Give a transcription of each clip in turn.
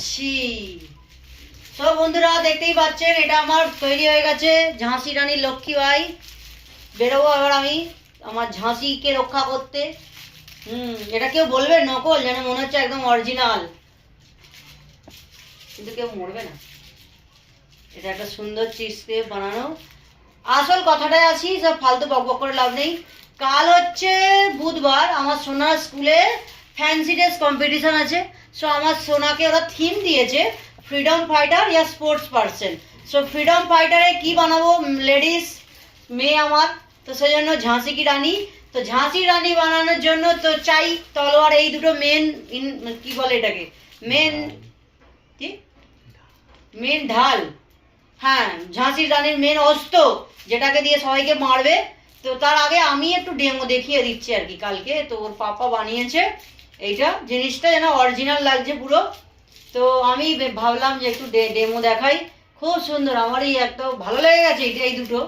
ছি। তো বন্ধুরা দেখতেই পাচ্ছেন এটা আমার তৈরি হয়ে গেছে ঝাঁসি রানী লক্ষ্মীবাই। বেরোবো এবার আমি আমার ঝাঁসিকে রক্ষা করতে। এটা কেউ বলবে নকল, যেন মনে হচ্ছে একদম অরিজিনাল, কিন্তু কেউ মরবে না। এটা একটা সুন্দর চিজ দিয়ে বানানো। আসল কথাটায় আসি, সব ফালতু বকবক করে লাভ নেই। কাল হচ্ছে বুধবার, আমার সোনার স্কুলে ফ্যান্সি ড্রেস কম্পিটিশন আছে। সো আমার সোনাকে ওরা থিম দিয়েছে ফ্রিডম ফাইটার ইয়া স্পোর্টস পার্সন। সো ফ্রিডম ফাইটারে কি বানাবো, লেডিস মেয়ে আমার, তো সেই জন্য ঝাঁসি কি রানী। তো ঝাঁসি রানী বানানোর জন্য তো চাই তলোয়ার, এই দুটো মেন কি বলে এটাকে, মেন কি মেন ঢাল। হ্যাঁ, ঝাঁসির রানীর মেন অস্ত্র, যেটাকে দিয়ে সবাইকে মারবে। তো তার আগে আমি একটু ডেমো দেখিয়ে দিচ্ছি আর কি। কালকে তো ওর পাপা বানিয়েছে এইটা, জিনিসটা যেন অরিজিনাল লাগছে পুরো। তো আমি ভাবলাম যে একটু ডেমো দেখাই। খুব সুন্দর, আমারই একটা ভালো লেগে গেছে এই দুটো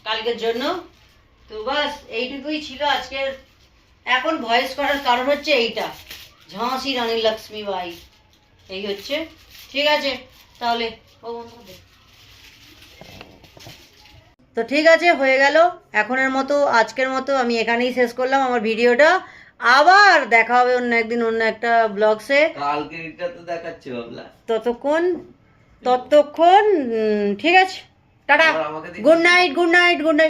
কালকের জন্য। তো বাস এইটুকুই ছিল আজকের। এখন ভয়েস করার কারণ হচ্ছে এইটা, ঝাঁসি রানী লক্ষ্মীবাই, এই হচ্ছে। ঠিক আছে তাহলে, তো ঠিক আছে, হয়ে গেল এখনের মতো। আজকের মতো আমি এখানেই শেষ করলাম আমার ভিডিওটা। আবার দেখা হবে অন্য একদিন অন্য একটা ব্লগসে। কালকেরটা তো দেখাচ্ছি ভাবলা। ততক্ষণ ঠিক আছে, tata, good night, good night, good night.